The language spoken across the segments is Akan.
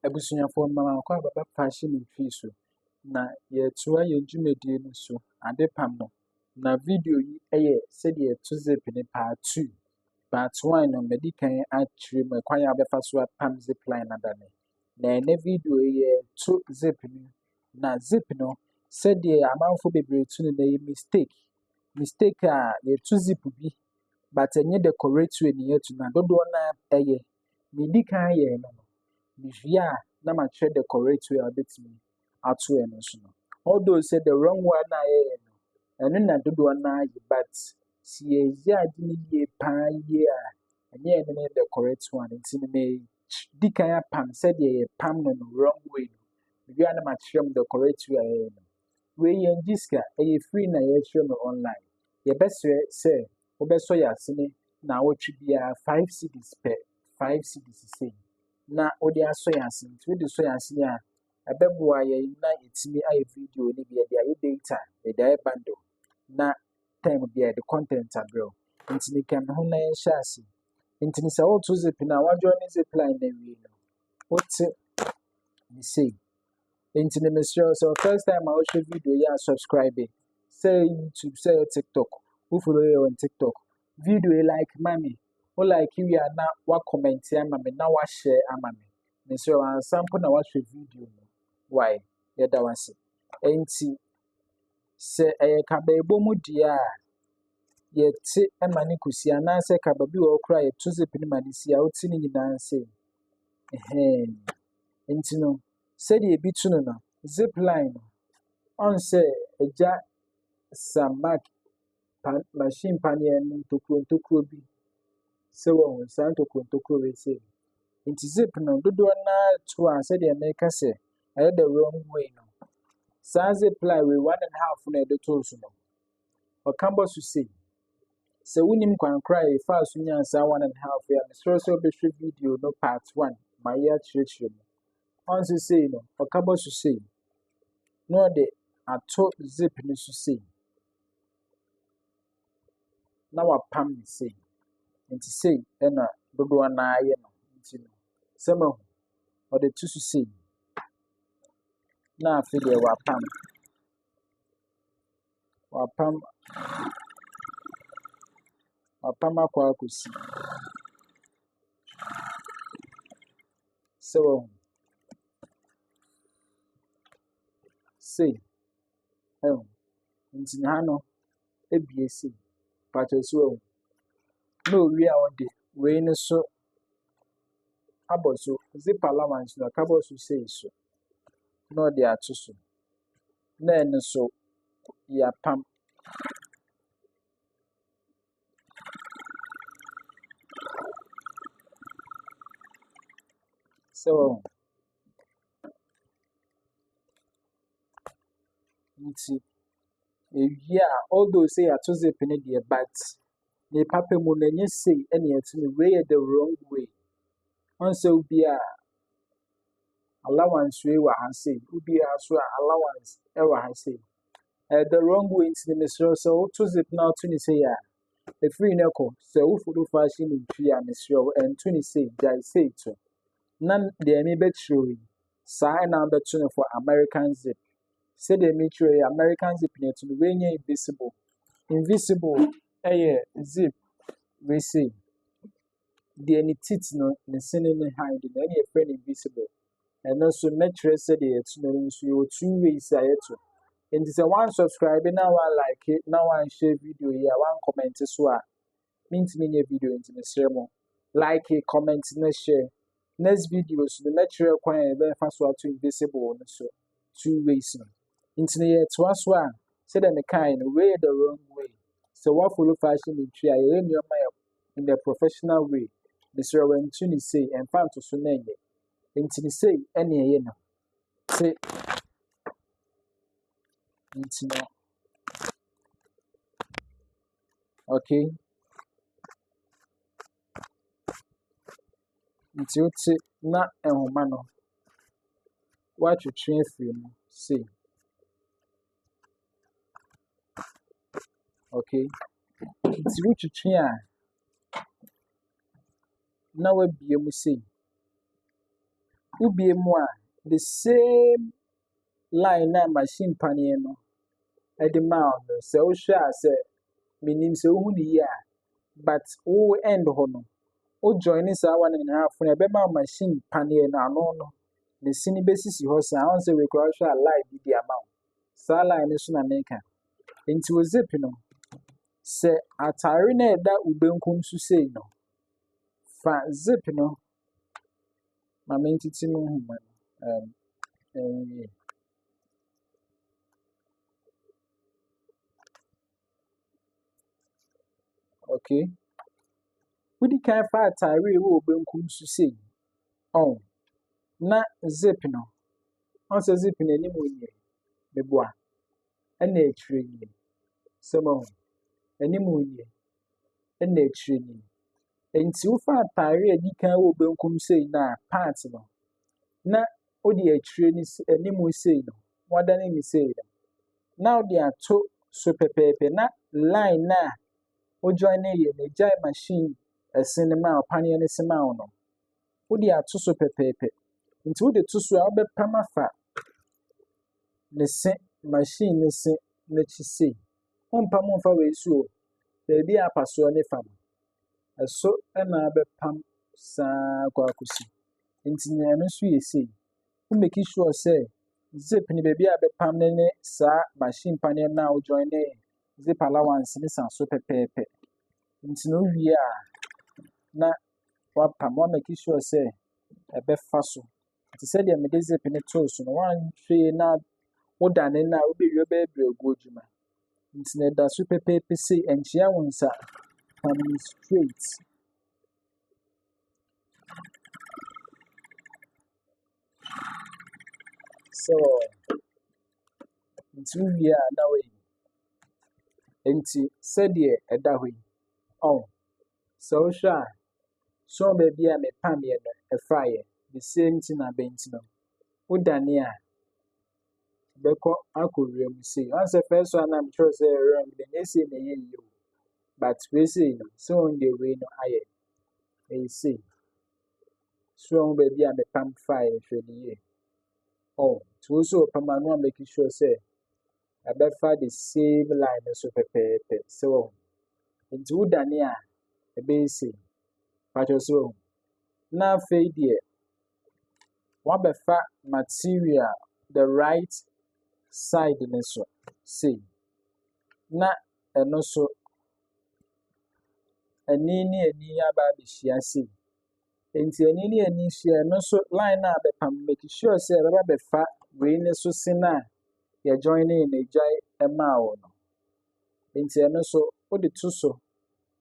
Abusuafo mama kwa baba fashion mfiso na yetua ye dwumadie no so ade pam no na video yi said ye to zip ni part 2 part 1 no medican atri me kwan ya befa so pam zip line adane na ene video ye to zip ni na zip no said ye amanfo bebre tu ni na mistake a ye to zip bi but enye decorate we ni yetu na dodo na medican ye no Bivia na ma try decorate we a bit me ato e no so no. Although say the wrong one na no. Eno na dodo na ye but si ye ya di ni ye pa ye a enye eno na decorate one nti me dikan ya pam said ye pam no wrong way no. Bivia na ma try decorate we a no. We ye diska e free na ye try me online. Ye best say obeso ya sene na wotwe bia 5 cedis per 5 cedis say. Na odi aso yansi nti we de so yansi a ebeboa ye na etimi aye video ni bia dia ye data e da bundle na time bia the content abro nti ni kan ho na ye hyase nti ni sa wo to zip na wa join zip line na wi no what ni say nti ni me sure so first time I watch video ya subscribe say YouTube say TikTok who follow you on TikTok video like mommy o like you are na wa comment ama me na wa share ama me me so an sample na wa share video no why ye da wase enti se ka ba ebo mu dia ye ti ema ni kusi ana se ka ba bi wo kra ye to zip ni manisi a o ti ni nyina se enti no se de bi tu no zip line on se eja samak machine panel ntokuro bi se wo santo kontoko we say inti zip no dodo na to an say dey make say I the wrong way no sa zip line we 1.5 na de to so no o kambo so say se wonim kwan cry fa so nya sa 1.5 ya me so be show video no part 1 my year church on say no o kambo so say no de ato zip ni so say na wa pam ni say nti say na dodo na aye no nti no sama o de tu say na afi de wa pam akwa akosi so say nti na no ebie say pato so no we are on the way no so aboso zip allowance no kabo so say so no dey ato so na en so ya pam so nti yeah although say ato zip ni dey but ne papa mu na nye say ene atimi we the wrong way on say ubia allowance we wa han say ubia so allowance e wa han say the wrong way into the mesro so to zip now to ni say ya e free na ko so wo follow fashion in tree a mesro and to ni say dai say to nan de me betro sa na beto for American zip say de me tro American zip ne to we nya invisible zip we say the any tit no ne sene ne hide na any friend invisible and also metre say the no so you 2 ways ayeto and say one subscribe now one like it now one share video here one comment so a means me video into the sermon like it comment na share next video so the metre kwan e be fa so to invisible so 2 ways no into the to so a say the kind way the wrong way so what follow fashion in tree in the professional way the sir when to say and fan to so name into say any no say into no okay into na ehoma no what you train free say okay into which train na we bie mu say ubie mu a the same line na machine paneɛ no ɛde ma no sɛ wohwɛ a sɛ menim sɛ wohu ne yie a but wo end hɔ no wo join saa 1.5 no ɛbɛma machine paneɛ no ano no ne sini bɛsisi hɔ saa ɔn sɛ wekura hwɛ a line bi di ama wo saa line no so na meka nti wo zip no sɛ atare na ɛda wo benkum so sei no fa zip no ma mentiti mu nhoma no okay wodi kan fa atare wo benkum so sei na zip no ɔn sɛ zip no anim onye meboa ɛna akyire nie sɛ mo anim onye ɛna akyire nie nti wofa atare a di kan wo benkum sei na part no na wode akyire ni anim sei no wadane ni sei no na wode ato so pɛpɛɛpɛ na line na wo join ne yɛ na gyae machine ɛsen no ma paneɛ no se ma wo no wode ato so pɛpɛɛpɛ nti wode to so a wobɛpam afa ne se machine ne se n'akyi sei wompam mfa wei so o baabi a apasoɔ ne fa no ɛso ɛna abɛpam saa kɔ akɔsi nti nea no nso yɛ sei wo make sure sɛ zip ne baabi a bɛpam ne saa machine paneɛ no a wo join ne zip allowance ne sa so pɛpɛɛpɛ nti na wowie a na wapam wa make sure sɛ ɛbɛfa so nti sɛdeɛ mede zip ne too so no woanhwee na wodane no a wobɛwie bɛɛbrɛ agu adwuma nti na ɛda so pɛpɛɛpɛ sei ɛnkyea wo nsa pam no straight so nti wowie a na woyi nti sɛdeɛ ɛda hɔ yi sɛ wohwɛ a so baabi a mepameɛ no ɛfaeɛ the same thing na bɛnti no wodane a bɛkɔ akɔwura mu sei ɔn sɛ first one na mekyerɛ sɛ ɛwura mu de nyɛ sei na ɛyɛ yie o but wei sei no sɛ wɔn deɛ wei no ayɛ ɛyɛ sei so wɔn baabi a mepam faeɛ hwɛ ne yie nti wo so wɔpam a no a make sure sɛ ɛbɛfa the same line no so pɛpɛɛpɛ sɛ wɔn nti wodane a ɛbɛyɛ sei patro sɛ wɔn na afei deɛ wabɛfa material the right side ne so sei na ɛno so ani ne ani aba abɛhyia sei nti ani ne ani hyia ɛno so line a bɛpam make sure sɛ ɛbɛba bɛfa wei ne so se na yɛ join ne na gyae ɛmaa wo no nti ɛno so wode to so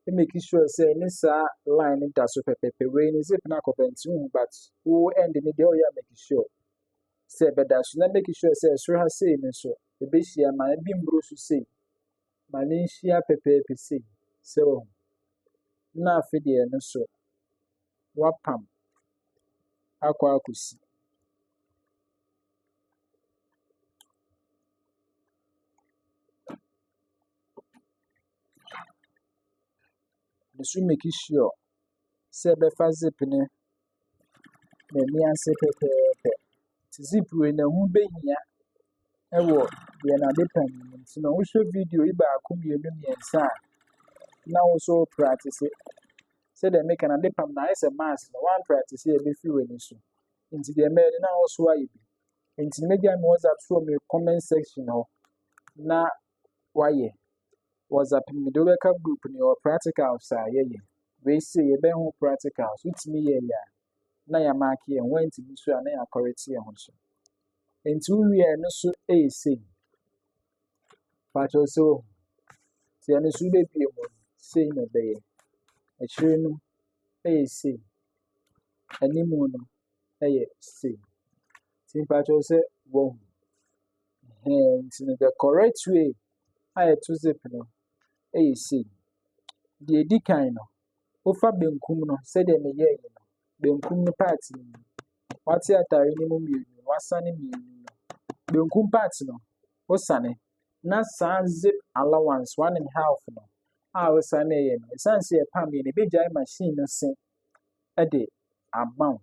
make sure sɛ ne saa line ne da so pɛpɛpɛ wei ne zip na akɔpɛnti hu but wo end ne deɛ ɔyɛ make sure sɛ ɛbɛda so na make sure sɛ ɛsoro ha sei ne so ɛbɛhyia ma ebi mboro so sei ma ne nhyia pɛpɛɛpɛ sei sɛ wɔn na afei deɛ no so wapam akɔ akɔsi ne so make sure sɛ ɛbɛfa zip ne n'ani ase pɛpɛɛpɛ nti zip wei na ho bɛhia ɛwɔ deɛ n'ade pam no nti na wohwɛ video yi baako mmienu mmiɛnsa a na wo so practice sɛdeɛ meka n'ade pam na ayɛ sɛ mask no one practice a ɛbɛfiri w'ani so nti deɛ mɛyɛ na wo so ayɛ bi nti megya me WhatsApp so wɔ me comment section hɔ na wayɛ WhatsApp me de wobɛka group ne wɔ practicals a yɛyɛ wei sei yɛbɛho practicals wotumi yɛyɛ a na yɛamaake yɛn woantumi so a na yɛakɔrete yɛn ho so nti wowie a ɛno so ɛyɛ sei pakyɛw sɛ wɔhu nti ɛno so wobɛbie mu sei na ɛbɛyɛ akyire no ɛyɛ sei animu no ɛyɛ sei nti pakyɛw sɛ wɔhu nti no the correct way a yɛto zip no ɛyɛ sei deɛ ɛdi kan no wofa benkum no sɛdeɛ meyɛɛ yi no benkum no part no mu wate atare no mu mmienu wasane mmienu no benkum part no wosane na saa zip allowance 1.5 no a wosane yɛ no ɛsiane sɛ yɛpam yɛ no ɛbɛgyae machine no se ɛde ama wo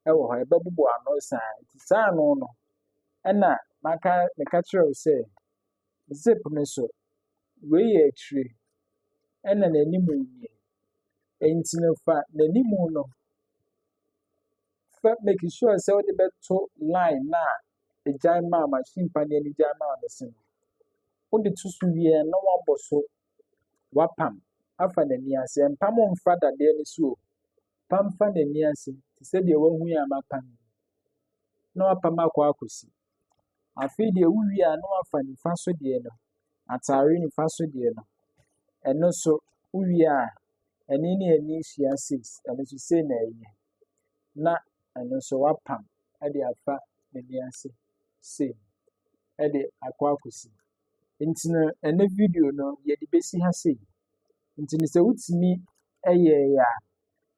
ɛwɔ hɔ ɛbɛbobɔ ano saa nti saa ano no ɛna meka kyerɛ wo sɛ zip no so wei yɛ akyire ɛna n'anim nie nti no fa n'anim no make sure sɛ wode bɛto line na egyae maa machine paneɛ no gyae maa no se no wode to so wie na wabɔ so wapam afa n'ani ase mpam mfa dadeɛ no so o pam fa n'ani ase te sɛ deɛ wahu yi a mapam na wapam akɔ akɔsi afei deɛ wowie a na wafa nifa so deɛ no atare nifa so deɛ no ɛno so wowie a ɛne ne ani hyia 6 ɛno so sei na ɛyɛ na ɛno nso wapam ɛde afa n'ani ase sei ɛde akɔ akɔsi nti no ɛne video no yɛde bɛsi ha sei nti no sɛ wotumi ɛyɛ a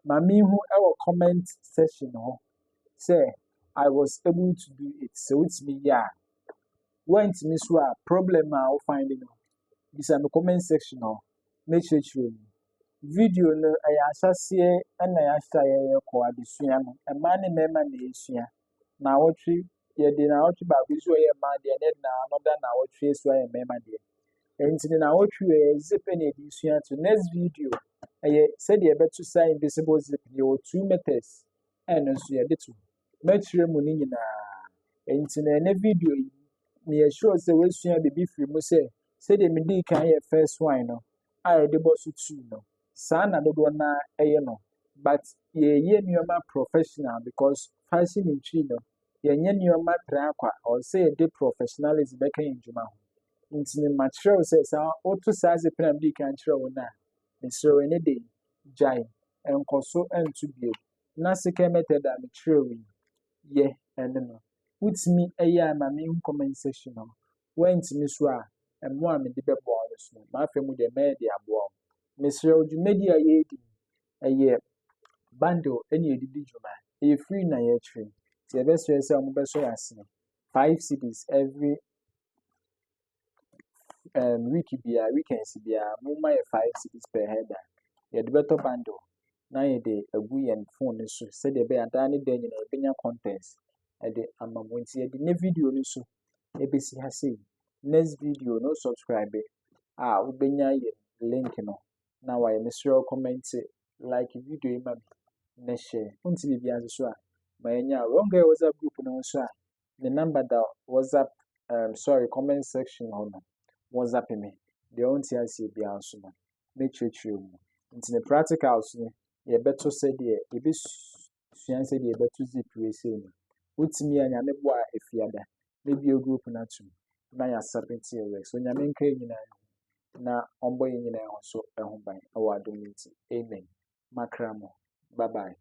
ma mehu ɛwɔ comment section hɔ sɛ I was able to do it sɛ wotumi yɛ a woantumi so a problem a wo find no bisa me comment section hɔ mɛkyerɛkyerɛ mu video no ɛyɛ ahyɛseɛ ɛna yɛahyɛ a yɛyɛ kɔ adesua no mmaa ne mmarima na yɛsua yɛde naawɔtwe baako so ɔyɛ mmaa deɛ ne na another naawɔtwe so ɔyɛ mmarima deɛ nti ne naawɔtwe yɛ zip na yɛde sua to next video ɛyɛ sɛdeɛ yɛbɛto saa invisible zip no yɛwɔ 2 methods ɛno nso yɛde to mɛkyerɛ mu no nyinaa nti na ɛne video yi meyɛ sure sɛ woasua biribi firi mu sɛ sɛdeɛ medii kan yɛ first one no a yɛde bɔ so 2 no saa na dodoɔ na ɛyɛ no but yɛyɛ nneɛma professional because fashion ntwi no yɛnyɛ nneɛma tra kwa ɔwɔ sɛ yɛde professionalism bɛka yɛn dwuma ho nti ne makyerɛ wo sɛ saa woto saa zip na medii kan kyerɛ wo no a mesrɛ wo ne de gyae nkɔ so nto bio na second method a mekyerɛ wo yi yɛ ɛno no wotumi ɛyɛ a ma mehu comment section no woantumi so a ɛmo a mede bɛboa wo so no maafei mu deɛ mɛyɛ de aboa wo mesrɛ wo dwumadi a yɛredi ɛyɛ bundle ɛne yɛdidi dwuma ɛyɛ free na yɛkyerɛ nti yɛbɛsrɛ sɛ ɔmo bɛsɔ yɛ ase 5 cedis every weekends biara momma yɛ 5 cedis per header yɛde bɛtɔ bundle na yɛde agu yɛn phone no so sɛdeɛ ɛbɛyɛ adaa ne da nyinaa yɛbɛnya contents ɛde ama mo nti yɛde ne video no so ɛbɛsi ha sei next video no subscribe a wobɛnya yɛ link no na wayɛ mesrɛ wo comment like video yi ma me na share wonti biribi ase so a ma yɛnya wɔnkɔ yɛ WhatsApp group no nso a ne number da WhatsApp comment section hɔ no WhatsApp me deɛ wonti aseɛ biara so no mɛkyerɛkyerɛ mu nti ne practicals no yɛbɛto sɛdeɛ yɛbɛsua sɛdeɛ yɛbɛto zip wei sei no wotumi a nyame boa a efiada na bio group no atom na yɛasubmit yɛ work so nyame nka yɛ nyinaa na ɔmbɔ yɛ nyinaa ho so ɛho ban ɛwɔ adom nti amen makra mo bye bye